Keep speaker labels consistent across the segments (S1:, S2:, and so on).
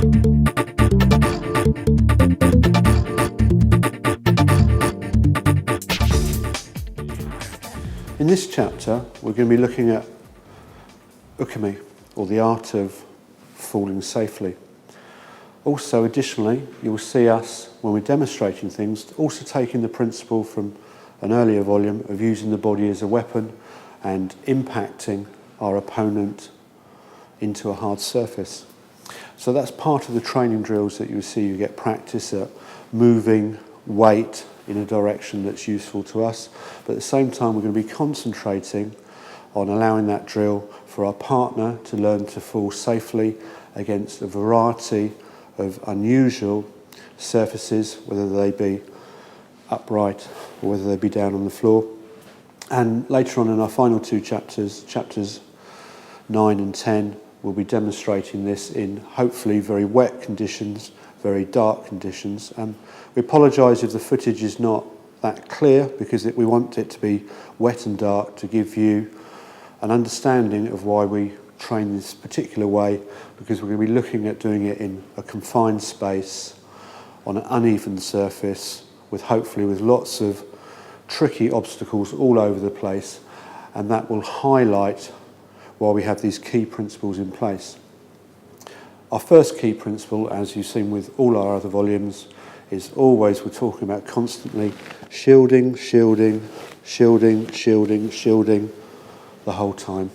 S1: In this chapter, we're going to be looking at Ukemi, or the art of falling safely. Also, additionally, you will see us, when we're demonstrating things, also taking the principle from an earlier volume of using the body as a weapon and impacting our opponent into a hard surface. So that's part of the training drills that you see. You get practice at moving weight in a direction that's useful to us, but at the same time we're going to be concentrating on allowing that drill for our partner to learn to fall safely against a variety of unusual surfaces, whether they be upright or whether they be down on the floor. And later on in our final two chapters, chapters 9 and 10, we'll be demonstrating this in hopefully very wet conditions, very dark conditions. We apologise if the footage is not that clear, because we want it to be wet and dark to give you an understanding of why we train this particular way, because we're going to be looking at doing it in a confined space on an uneven surface hopefully with lots of tricky obstacles all over the place, and that will highlight why we have these key principles in place. Our first key principle, as you've seen with all our other volumes, is always we're talking about constantly shielding, shielding, shielding, shielding, shielding the whole time.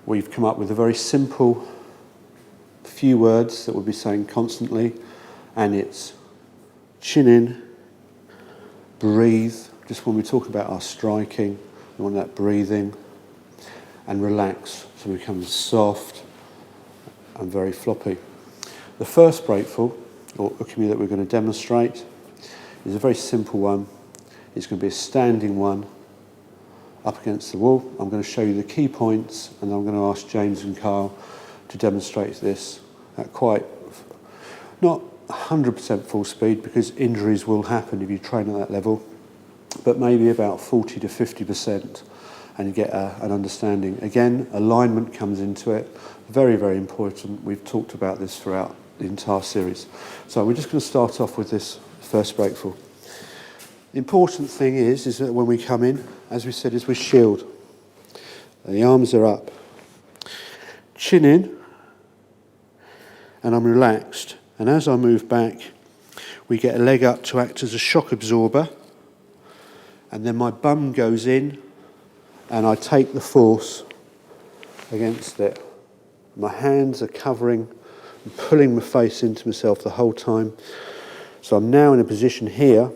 S1: We've come up with a very simple few words that we'll be saying constantly, and it's chin in, breathe. Just when we talk about our striking, we want that breathing, and relax, so we become soft and very floppy. The first breakful, or Ukemi, that we're going to demonstrate is a very simple one. It's going to be a standing one up against the wall. I'm going to show you the key points, and I'm going to ask James and Carl to demonstrate this at quite, not 100% full speed, because injuries will happen if you train at that level, but maybe about 40 to 50%, and you get an understanding. Again, alignment comes into it. Very, very important. We've talked about this throughout the entire series. So we're just going to start off with this first breakful. The important thing is that when we come in, as we said, is we shield. And the arms are up. Chin in, and I'm relaxed. And as I move back, we get a leg up to act as a shock absorber. And then my bum goes in, and I take the force against it. My hands are covering and pulling my face into myself the whole time. So I'm now in a position here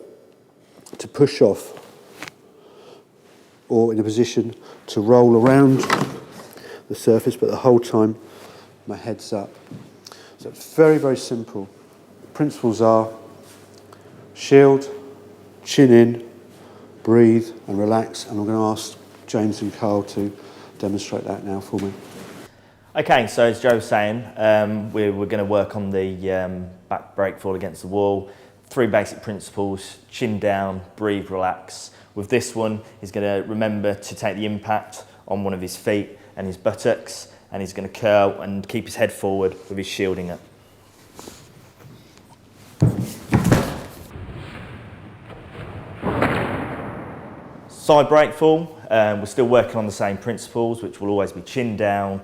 S1: to push off, or in a position to roll around the surface, but the whole time my head's up. So it's very, very simple. The principles are shield, chin in, breathe and relax, and I'm going to ask James and Carl to demonstrate that now for me.
S2: Okay, so as Joe was saying, we're going to work on the back break fall against the wall. 3 basic principles: chin down, breathe, relax. With this one, he's going to remember to take the impact on one of his feet and his buttocks, and he's going to curl and keep his head forward with his shielding up. Side break fall, we're still working on the same principles, which will always be chin down,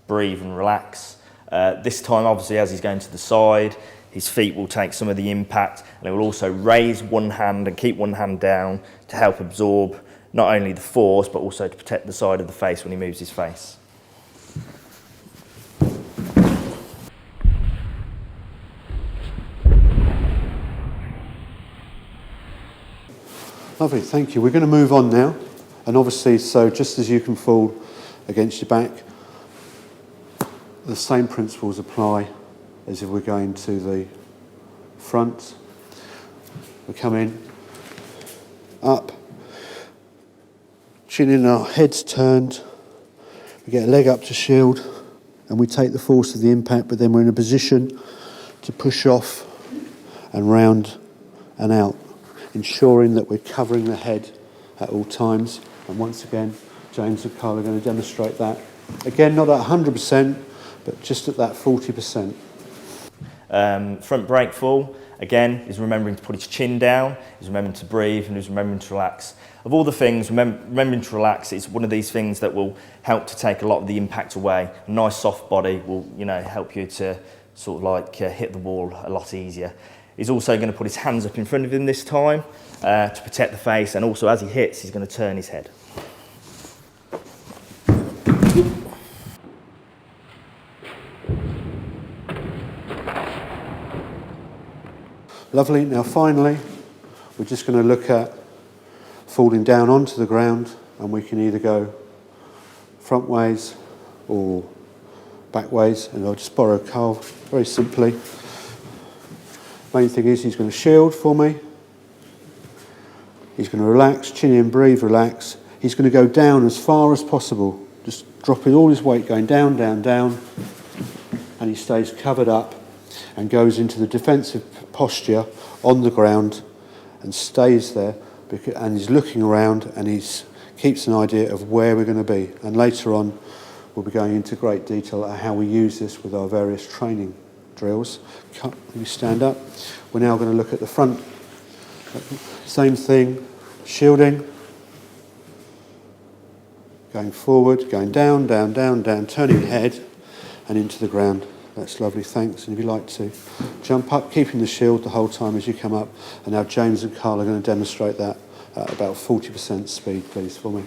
S2: breathe and relax. This time, obviously, as he's going to the side, his feet will take some of the impact, and it will also raise one hand and keep one hand down to help absorb not only the force, but also to protect the side of the face when he moves his face.
S1: Lovely, thank you. We're going to move on now, and obviously, so just as you can fall against your back, the same principles apply as if we're going to the front. We come in, up, chin in, our head's turned, we get a leg up to shield, and we take the force of the impact, but then we're in a position to push off and round and out, ensuring that we're covering the head at all times. And once again, James and Carl are going to demonstrate that. Again, not at 100%, but just at that 40%.
S2: Front break fall, again, is remembering to put his chin down, is remembering to breathe, and is remembering to relax. Of all the things, remembering to relax is one of these things that will help to take a lot of the impact away. A nice soft body will, help you to sort of like hit the wall a lot easier. He's also going to put his hands up in front of him this time to protect the face, and also as he hits, he's going to turn his head.
S1: Lovely. Now finally, we're just going to look at falling down onto the ground, and we can either go front ways or back ways, and I'll just borrow Carl very simply. Main thing is he's going to shield for me. He's going to relax, chin in, breathe, relax. He's going to go down as far as possible, just dropping all his weight, going down, down, down, and he stays covered up and goes into the defensive posture on the ground and stays there, and he's looking around, and he keeps an idea of where we're going to be. And later on we'll be going into great detail at how we use this with our various training drills. You stand up. We're now going to look at the front. Same thing, shielding, going forward, going down, down, down, down, turning head and into the ground. That's lovely, thanks. And if you like to jump up, keeping the shield the whole time as you come up. And now James and Carl are going to demonstrate that at about 40% speed, please, for me.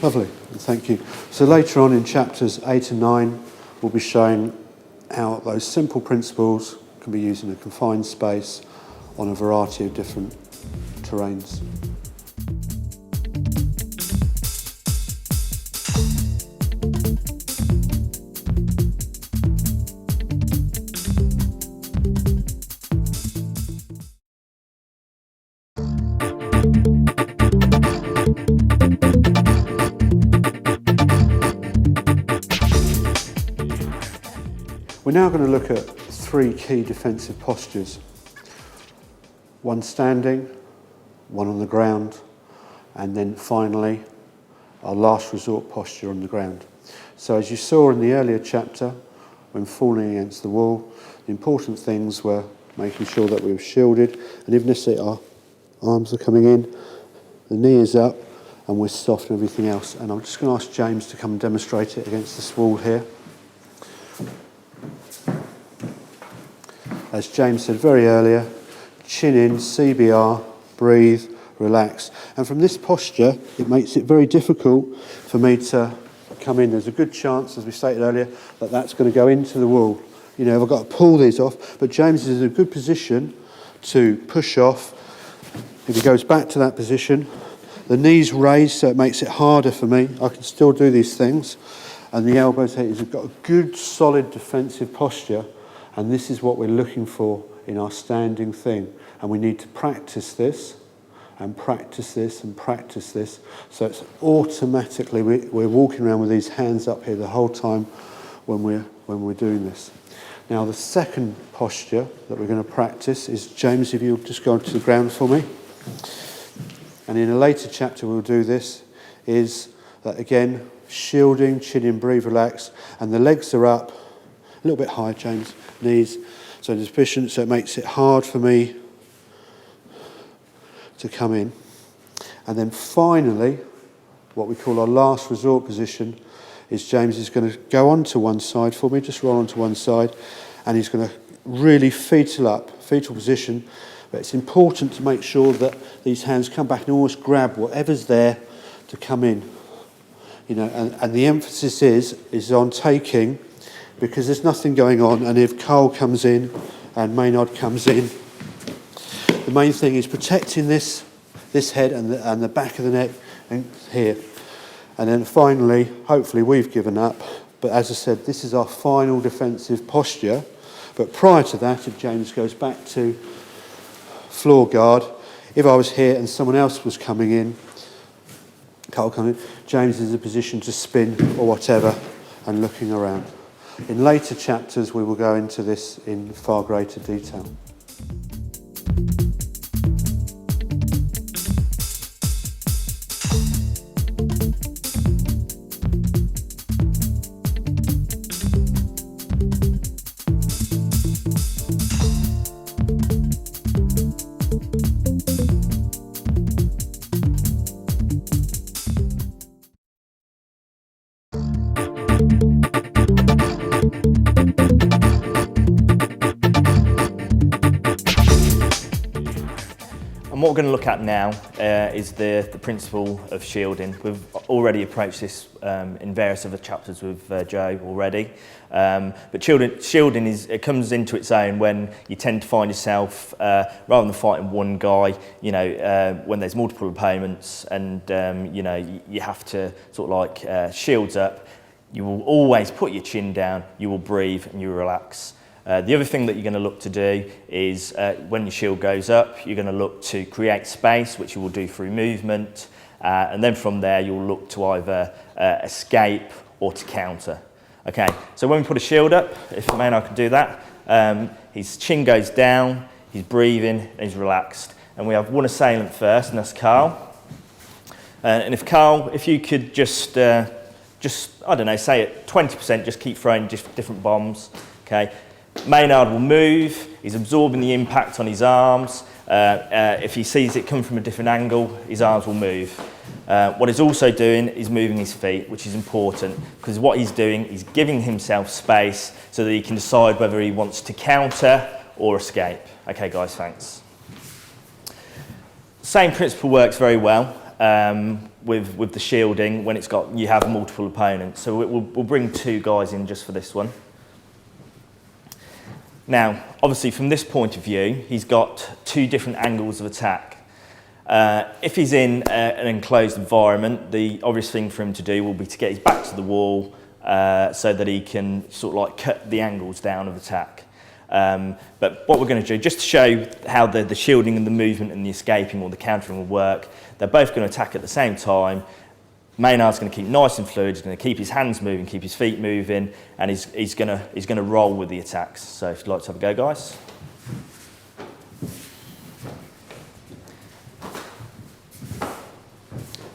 S1: Lovely, thank you. So later on in chapters 8 and 9, we'll be showing how those simple principles can be used in a confined space on a variety of different terrains. We're now going to look at 3 key defensive postures. One standing, one on the ground, and then finally our last resort posture on the ground. So as you saw in the earlier chapter, when falling against the wall, the important things were making sure that we were shielded, and even if our arms are coming in, the knee is up, and we're soft and everything else. And I'm just going to ask James to come and demonstrate it against this wall here. As James said very earlier, chin in, CBR, breathe, relax. And from this posture, it makes it very difficult for me to come in. There's a good chance, as we stated earlier, that that's going to go into the wall. I've got to pull these off, but James is in a good position to push off. If he goes back to that position, the knees raised, so it makes it harder for me. I can still do these things. And the elbows here, he's got a good, solid defensive posture. And this is what we're looking for in our standing thing. And we need to practice this, and practice this, and practice this. So it's automatically, we're walking around with these hands up here the whole time when we're doing this. Now the second posture that we're going to practice is, James, if you'll just go onto the ground for me. And in a later chapter we'll do this, is that again, shielding, chin in, breathe, relax, and the legs are up, a little bit high, James, knees, so sufficient, so it makes it hard for me to come in. And then finally, what we call our last resort position is James is going to go onto one side for me, just roll onto one side, and he's going to really fetal position, but it's important to make sure that these hands come back and almost grab whatever's there to come in. And the emphasis is on taking, because there's nothing going on, and if Carl comes in and Maynard comes in, the main thing is protecting this head and the back of the neck and here. And then finally, hopefully we've given up, but as I said, this is our final defensive posture. But prior to that, if James goes back to floor guard, if I was here and someone else was coming in, Carl coming, James is in a position to spin or whatever and looking around. In later chapters we will go into this in far greater detail.
S2: And what we're going to look at now is the principle of shielding. We've already approached this in various other chapters with Joe already. But shielding it comes into its own when you tend to find yourself, rather than fighting one guy, when there's multiple opponents and you have to sort of like shields up. You will always put your chin down, you will breathe and you will relax. The other thing that you're going to look to do is when your shield goes up, you're going to look to create space, which you will do through movement. And then from there, you'll look to either escape or to counter. Okay, so when we put a shield up, if Maynard can do that, his chin goes down, he's breathing, and he's relaxed. And we have one assailant first, and that's Carl. And if you could just I don't know, say at 20%, just keep throwing different bombs, okay? Maynard will move, he's absorbing the impact on his arms. If he sees it come from a different angle, his arms will move. What he's also doing is moving his feet, which is important, because what he's doing is giving himself space so that he can decide whether he wants to counter or escape. Okay guys, thanks. Same principle works very well with the shielding when you have multiple opponents. So we'll bring two guys in just for this one. Now, obviously from this point of view, he's got two different angles of attack. If he's in an enclosed environment, the obvious thing for him to do will be to get his back to the wall so that he can sort of like cut the angles down of attack. But what we're going to do, just to show how the shielding and the movement and the escaping or the countering will work, they're both going to attack at the same time. Maynard's going to keep nice and fluid, he's going to keep his hands moving, keep his feet moving, and he's going to roll with the attacks. So if you'd like to have a go, guys.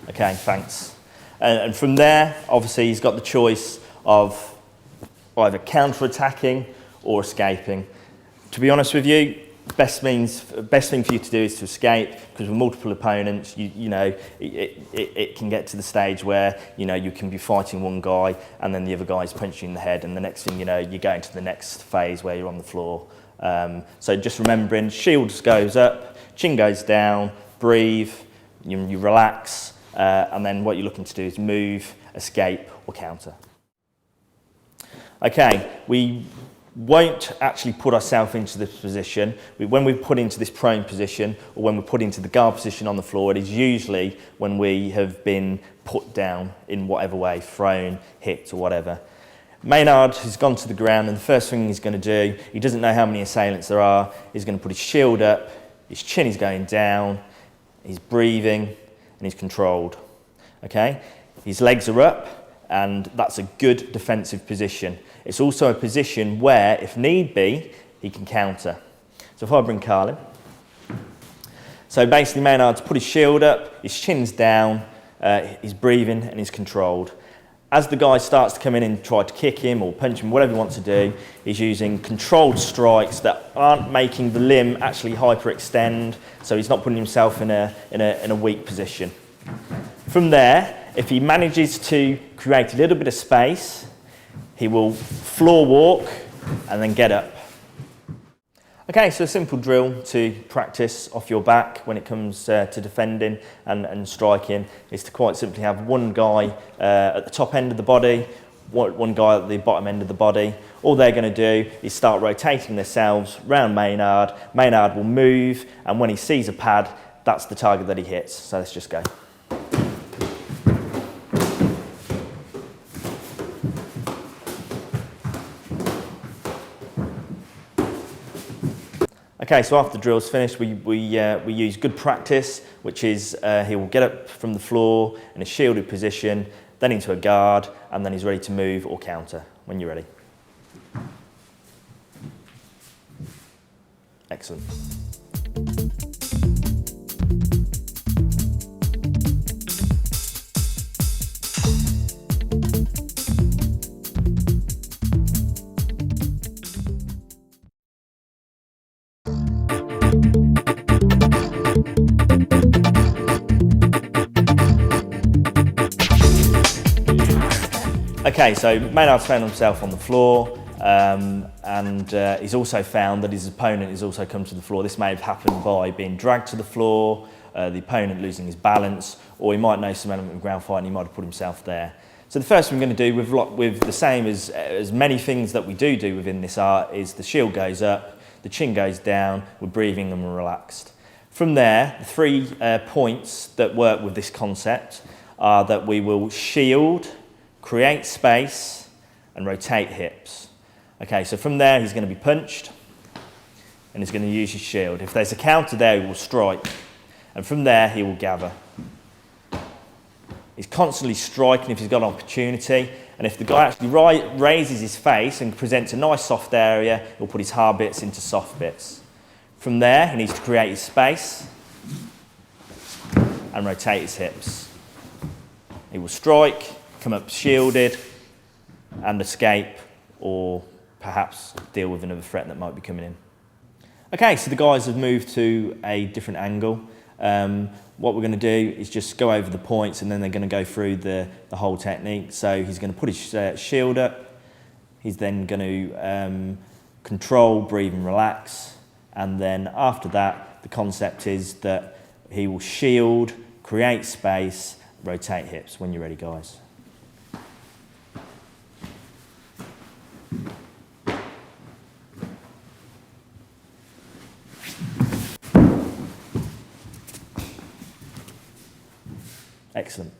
S2: Okay, thanks. And from there, obviously, he's got the choice of either counter-attacking or escaping. To be honest with you, best thing for you to do is to escape, because with multiple opponents, it can get to the stage where you can be fighting one guy and then the other guy's punching you in the head, and the next thing you know, you're going to the next phase where you're on the floor. So just remembering, shield goes up, chin goes down, breathe, you relax, and then what you're looking to do is move, escape, or counter. Okay, we won't actually put ourselves into this position. When we put into this prone position or when we put into the guard position on the floor, it is usually when we have been put down in whatever way, thrown, hit or whatever. Maynard has gone to the ground, and the first thing he's going to do, he doesn't know how many assailants there are, he's going to put his shield up, his chin is going down, he's breathing and he's controlled. Okay, his legs are up, and that's a good defensive position. It's also a position where, if need be, he can counter. So if I bring Carl in. So basically Maynard's put his shield up, his chin's down, he's breathing and he's controlled. As the guy starts to come in and try to kick him or punch him, whatever he wants to do, he's using controlled strikes that aren't making the limb actually hyperextend, so he's not putting himself in a weak position. From there, if he manages to create a little bit of space, he will floor walk and then get up. Okay, so a simple drill to practice off your back when it comes to defending and striking is to quite simply have one guy at the top end of the body, one guy at the bottom end of the body. All they're going to do is start rotating themselves round Maynard. Maynard will move, and when he sees a pad, that's the target that he hits. So let's just go. Okay, so after the drill's finished, we use good practice, which is he will get up from the floor in a shielded position, then into a guard, and then he's ready to move or counter when you're ready. Excellent. Okay, so Maynard's found himself on the floor, and he's also found that his opponent has also come to the floor. This may have happened by being dragged to the floor, the opponent losing his balance, or he might know some element of ground fight and he might have put himself there. So the first thing we're going to do with the same as many things that we do within this art is the shield goes up, the chin goes down, we're breathing and we're relaxed. From there, the 3 points that work with this concept are that we will shield, create space, and rotate hips. Okay, so from there he's going to be punched and he's going to use his shield. If there's a counter there, he will strike, and from there he will gather. He's constantly striking if he's got an opportunity, and if the guy actually raises his face and presents a nice soft area, he'll put his hard bits into soft bits. From there, he needs to create his space and rotate his hips. He will strike, come up shielded, and escape, or perhaps deal with another threat that might be coming in. Okay, so the guys have moved to a different angle. What we're going to do is just go over the points, and then they're going to go through the whole technique. So he's going to put his shield up. He's then going to control, breathe and relax. And then after that, the concept is that he will shield, create space, rotate hips. When you're ready, guys. Excellent.